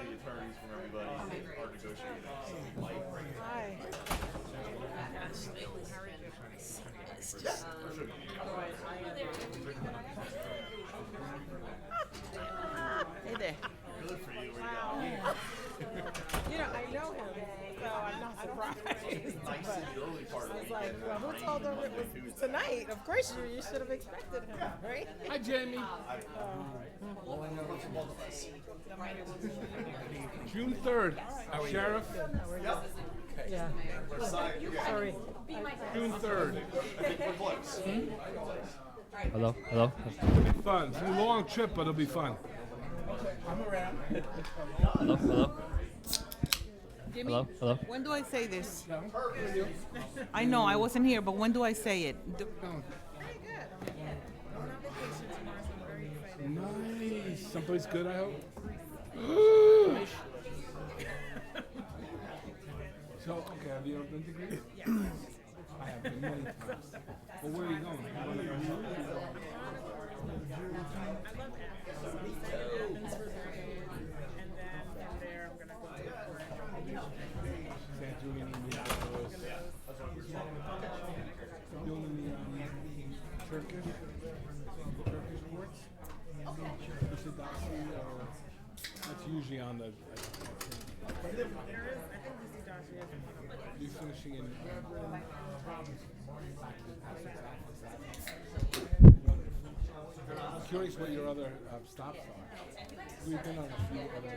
the attorneys from everybody are negotiating. Hi. Hey there. Good for you. Where you going? You know, I know him, so I'm not surprised. Nice in the early part of I the was week. like, well, who told them it was tonight? Of course you should have expected him, right? Hi, Jamie. June 3rd, Sheriff. Yeah. Sorry. June 3rd. We're close. Hello, hello. It'll be fun. It's a long trip, but it'll be fun. Hello, hello. Jimmy, Hello, hello. when do I say this? I know, I wasn't here, but when do I say it? Nice. Someplace good, I hope. So, okay, have you ever been to Greece? Yes. I have been many times. Well, where are you going? I love Athens. We stayed in Athens for 3 days, and then from there I'm gonna go to Corinth. Santorini, Mykonos. Doing the Turkish ports. Kusadasi, that's usually on the. There is, I think Lucy is. You're finishing in. I'm curious what your other stops are. We've been on a few other.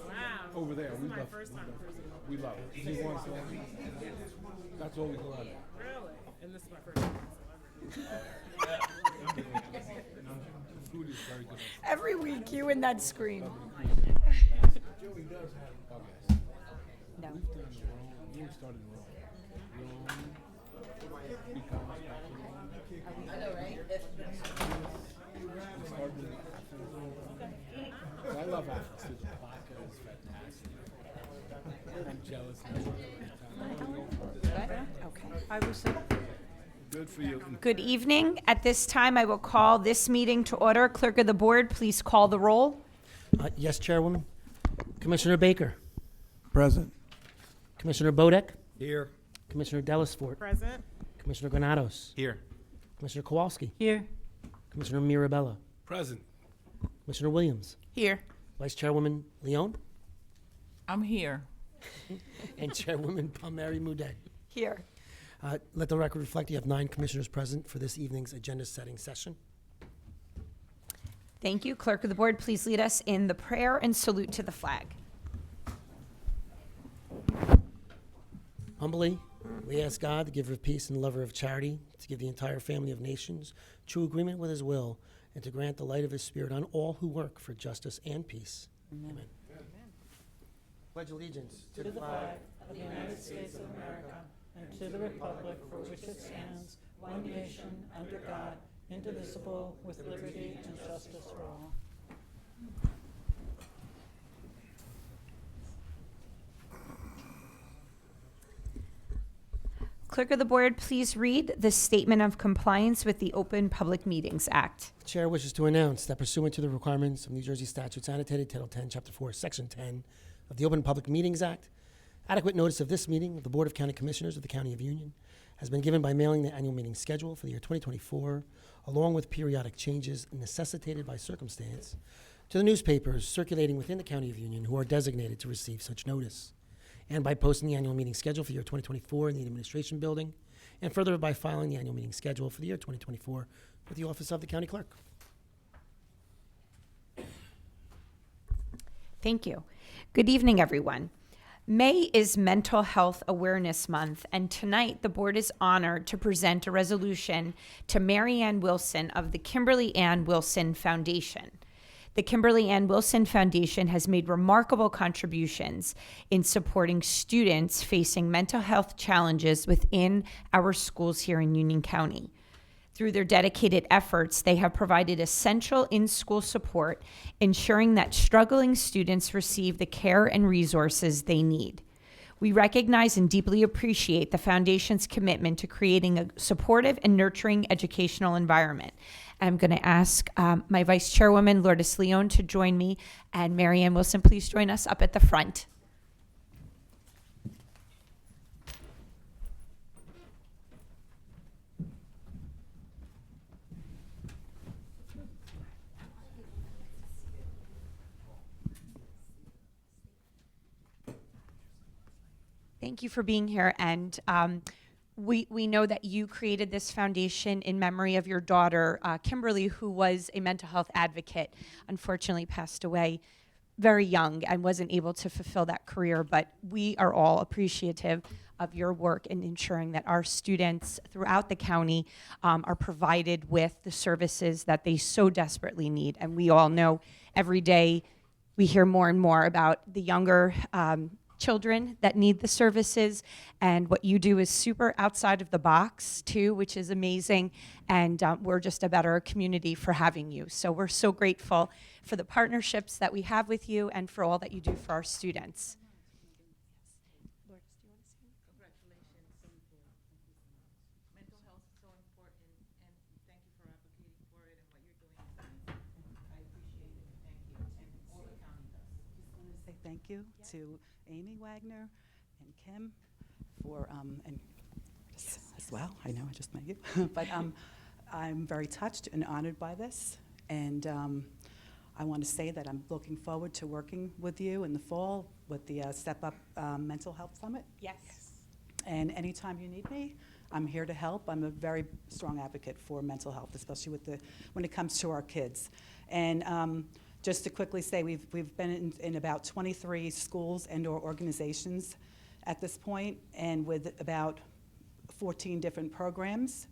Wow. Over there, we My love. first time cruising. We love it. You want some? That's all we go on. Really? And this is my first time. The food is very good. Every week, you and that scream. Oh, yes. No. We've done Rome. We started in Rome. Rome becomes I know, right? I love Athens too. The vodka is fantastic. I'm jealous. Okay. I was. Good for you. Good evening. At this time, I will call this meeting to order. Clerk of the Board, please call the roll. Yes, Chairwoman. Commissioner Baker. Present. Commissioner Bodek. Here. Commissioner Delisfort. Present. Commissioner Granados. Here. Commissioner Kowalski. Here. Commissioner Mirabella. Present. Commissioner Williams. Here. Vice Chairwoman Leon. I'm here. And Chairwoman Palmieri Mudet. Here. Let the record reflect you have 9 commissioners present for this evening's agenda-setting session. Thank you. Clerk of the Board, please lead us in the prayer and salute to the flag. Humbly, we ask God, the giver of peace and lover of charity, to give the entire family of nations true agreement with his will and to grant the light of his spirit on all who work for justice and peace. Amen. Pledge allegiance to the flag of the United States of America and to the republic for which it stands, one nation, under God, indivisible, with liberty and justice for all. Clerk of the Board, please read the Statement of Compliance with the Open Public Meetings Act. The Chair wishes to announce that pursuant to the requirements of New Jersey statutes annotated Title 10, Chapter 4, Section 10 of the Open Public Meetings Act, adequate notice of this meeting of the Board of County Commissioners of the County of Union has been given by mailing the annual meeting schedule for the year 2024, along with periodic changes necessitated by circumstance, to the newspapers circulating within the County of Union who are designated to receive such notice, and by posting the annual meeting schedule for the year 2024 in the Administration Building, and further by filing the annual meeting schedule for the year 2024 with the Office of the County Clerk. Thank you. Good evening, everyone. May is Mental Health Awareness Month, and tonight the board is honored to present a resolution to Mary Ann Wilson of the Kimberly Ann Wilson Foundation. The Kimberly Ann Wilson Foundation has made remarkable contributions in supporting students facing mental health challenges within our schools here in Union County. Through their dedicated efforts, they have provided essential in-school support, ensuring that struggling students receive the care and resources they need. We recognize and deeply appreciate the Foundation's commitment to creating a supportive and nurturing educational environment. I'm going to ask my Vice Chairwoman, Lourdes Leon, to join me, and Mary Ann Wilson, please join us up at the front. Thank you for being here, and we know that you created this foundation in memory of your daughter, Kimberly, who was a mental health advocate, unfortunately passed away very young and wasn't able to fulfill that career, but we are all appreciative of your work in ensuring that our students throughout the county are provided with the services that they so desperately need. And we all know every day we hear more and more about the younger children that need the services, and what you do is super outside of the box too, which is amazing, and we're just a better community for having you. So we're so grateful for the partnerships that we have with you and for all that you do for our students. Congratulations. Mental health is so important, and thank you for advocating for it and what you're doing. I appreciate it. Thank you. And all the county does. Just want to say thank you to Amy Wagner and Kim for, and as well, I know I just met you, but I'm very touched and honored by this, and I want to say that I'm looking forward to working with you in the fall with the Step Up Mental Health Summit. Yes. And anytime you need me, I'm here to help. I'm a very strong advocate for mental health, especially when it comes to our kids. And just to quickly say, we've been in about 23 schools and/or organizations at this point, and with about 14 different programs.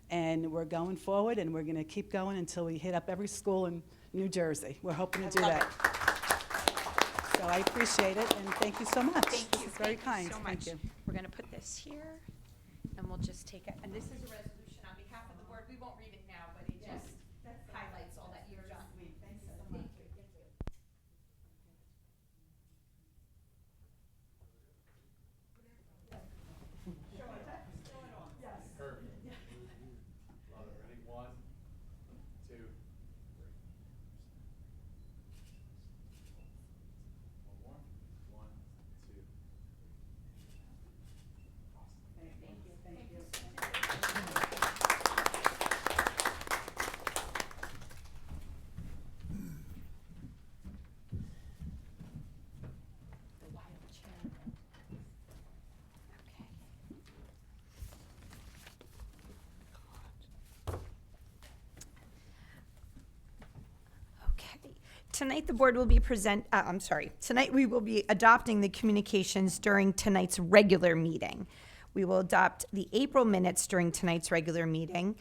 And we're going forward, and we're going to keep going until we hit up every school in New Jersey. We're hoping to do that. So I appreciate it, and thank you so much. Thank you. It's very kind. So Thank much. you. We're going to put this here, and we'll just take it. And this is a resolution on behalf of the board. We won't read it now, but it just highlights all that you've done. Thanks so much. Love it. Ready? 1, 2, 3. One more. 1, 2. The wild chair. Okay. Tonight, the board will be tonight we will be adopting the communications during tonight's regular meeting. We will adopt the April minutes during tonight's regular meeting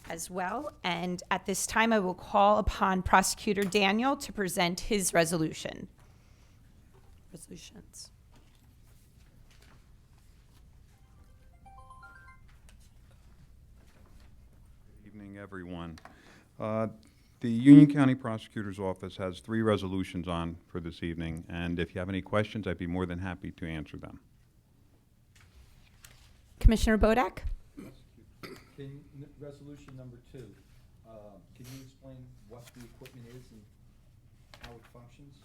as well. And at this time, I will call upon Prosecutor Daniel to present his resolutions. Good evening, everyone. The Union County Prosecutor's Office has 3 resolutions on for this evening, and if you have any questions, I'd be more than happy to answer them. Commissioner Bodak? Resolution number 2, can you explain what the equipment is and how it functions?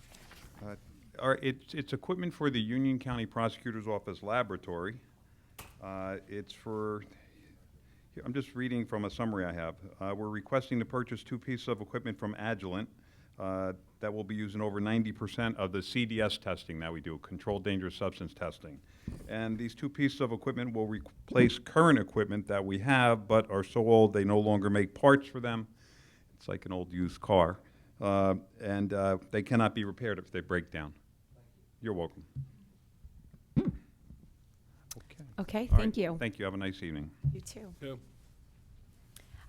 It's equipment for the Union County Prosecutor's Office laboratory. It's for, here, I'm just reading from a summary I have. We're requesting to purchase 2 pieces of equipment from Agilent that will be used in over 90% of the CDS testing that we do, controlled dangerous substance testing. And these 2 pieces of equipment will replace current equipment that we have, but are so old they no longer make parts for them. It's like an old used car. And they cannot be repaired if they break down. You're welcome. Okay. Okay, All thank right. you. Thank you. Have a nice evening. You too.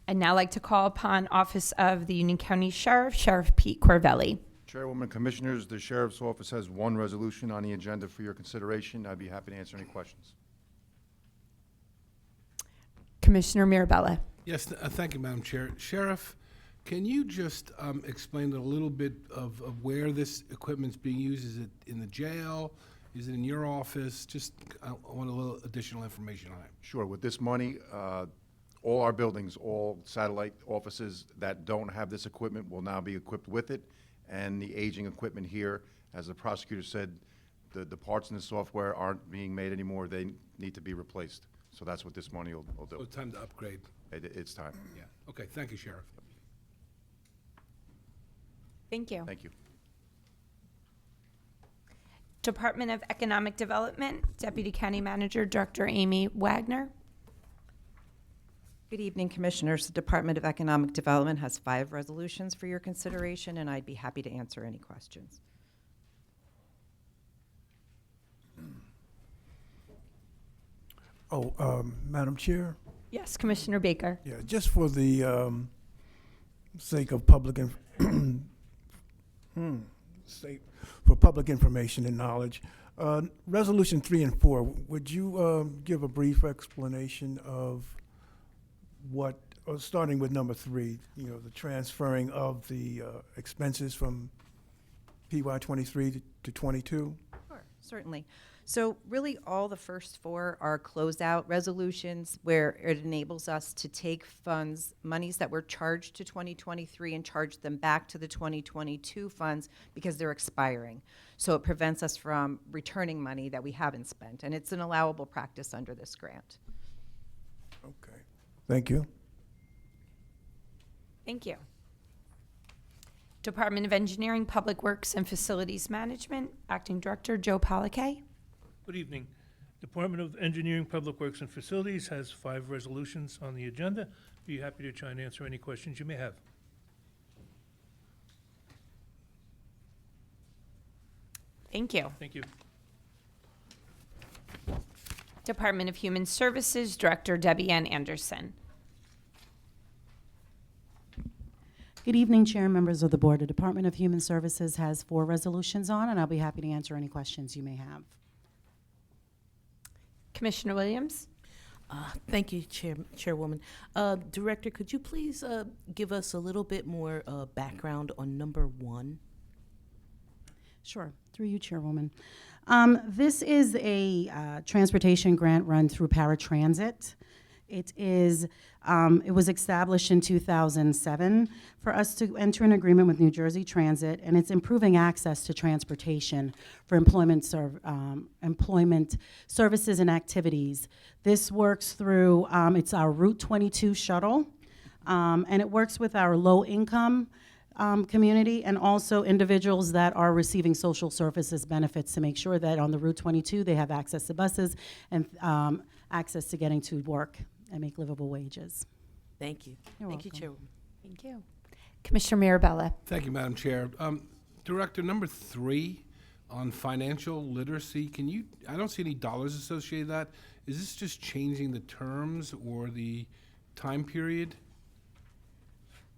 I'd now like to call upon Office of the Union County Sheriff, Sheriff Pete Corvelli. Chairwoman, Commissioners, the Sheriff's Office has 1 resolution on the agenda for your consideration. I'd be happy to answer any questions. Commissioner Mirabella. Yes, thank you, Madam Chair. Sheriff, can you just explain a little bit of where this equipment's being used? Is it in the jail? Is it in your office? Just, I want a little additional information on it. Sure, with this money, all our buildings, all satellite offices that don't have this equipment will now be equipped with it, and the aging equipment here, as the prosecutor said, the parts in the software aren't being made anymore, they need to be replaced. So that's what this money will So do. it's time to upgrade. It's time. Yeah. Okay, thank you, Sheriff. Thank you. Thank you. Department of Economic Development, Deputy County Manager, Dr. Amy Wagner. Good evening, Commissioners. The Department of Economic Development has 5 resolutions for your consideration, and I'd be happy to answer any questions. Madam Chair? Yes, Commissioner Baker. Yeah, just for the sake of public for public information and knowledge, Resolution 3 and 4, would you give a brief explanation of what, starting with number 3, the transferring of the expenses from PY 23 to 22? Sure, certainly. So really, all the first 4 are closeout resolutions where it enables us to take funds, monies that were charged to 2023 and charge them back to the 2022 funds because they're expiring. So it prevents us from returning money that we haven't spent, and it's an allowable practice under this grant. Okay, thank you. Thank you. Department of Engineering, Public Works, and Facilities Management, Acting Director Joe Palakay. Good evening. Department of Engineering, Public Works, and Facilities has 5 resolutions on the agenda. Be happy to try and answer any questions you may have. Thank you. Thank you. Department of Human Services, Director Debbie Ann Anderson. Good evening, Chair and members of the Board. The Department of Human Services has 4 resolutions on, and I'll be happy to answer any questions you may have. Commissioner Williams. Thank you, Chairwoman. Director, could you please give us a little bit more background on number 1? Sure, through you, Chairwoman. This is a transportation grant run through Paratransit. It was established in 2007 for us to enter an agreement with New Jersey Transit, and it's improving access to transportation for employment services and activities. This works through, it's our Route 22 shuttle, and it works with our low-income community and also individuals that are receiving social services benefits to make sure that on the Route 22 they have access to buses and access to getting to work and make livable wages. Thank you. You're Thank you, welcome. Chairwoman. Thank you. Commissioner Mirabella. Thank you, Madam Chair. Director, number 3 on financial literacy, I don't see any dollars associated with that. Is this just changing the terms or the time period?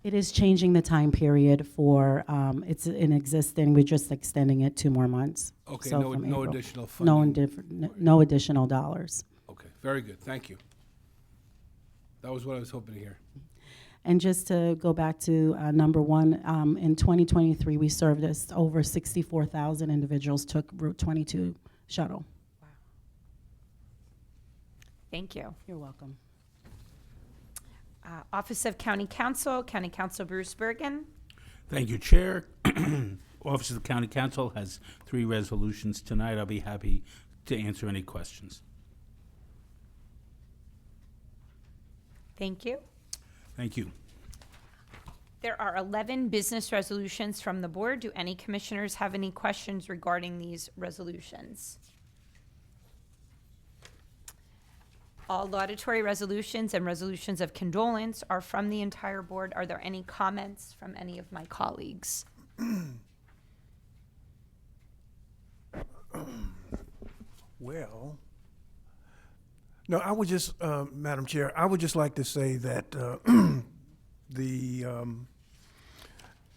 It is changing the time period for, it's in existing, we're just extending it 2 more months. Okay, So no from April. additional funding? No additional dollars. Okay, very good, thank you. That was what I was hoping to hear. And just to go back to number 1, in 2023, we serviced over 64,000 individuals took Route 22 shuttle. Wow. Thank you. You're welcome. Office of County Counsel, County Counsel Bruce Bergen. Thank you, Chair. Office of the County Counsel has 3 resolutions tonight. I'll be happy to answer any questions. Thank you. Thank you. There are 11 business resolutions from the board. Do any commissioners have any questions regarding these resolutions? All laudatory resolutions and resolutions of condolence are from the entire board. Are there any comments from any of my colleagues? Well, no, I would just, Madam Chair, I would just like to say that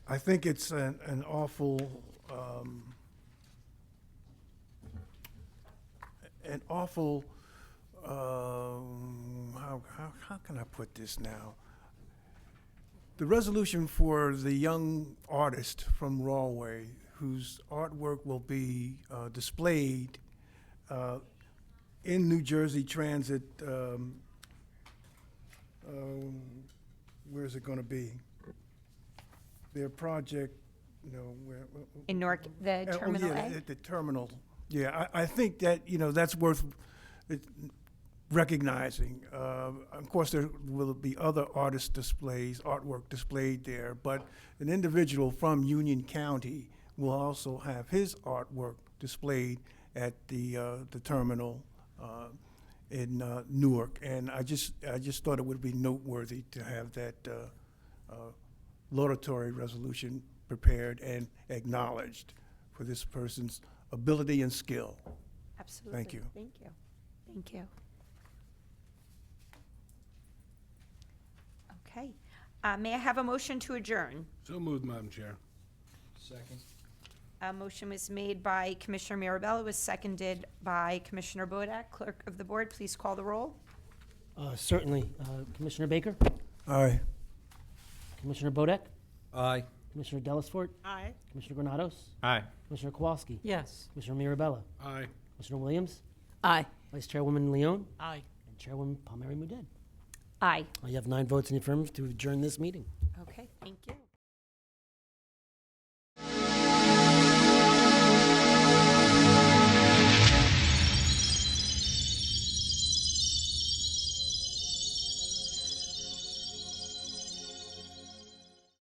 I think it's an awful, how can I put this now? The resolution for the young artist from Rawway, whose artwork will be displayed in New Jersey Transit, where's it going to be? Their project, In Newark, the Terminal yeah, A? at the terminal. Yeah, I think that, that's worth recognizing. Of course, there will be other artwork displayed there, but an individual from Union County will also have his artwork displayed at the terminal in Newark. And I just thought it would be noteworthy to have that laudatory resolution prepared and acknowledged for this person's ability and skill. Absolutely. Thank you. Thank you. Thank you. Okay. May I have a motion to adjourn? So moved, Madam Chair. Second. A motion was made by Commissioner Mirabella, was seconded by Commissioner Bodak. Clerk of the Board, please call the roll. Certainly. Commissioner Baker? Aye. Commissioner Bodek? Aye. Commissioner Delisfort? Aye. Commissioner Granados? Aye. Commissioner Kowalski? Yes. Commissioner Mirabella? Aye. Commissioner Williams? Aye. Vice Chairwoman Leone? Aye. And Chairwoman Palmieri Muedad. Aye. You have 9 votes in the affirmative to adjourn this meeting. Okay, thank you.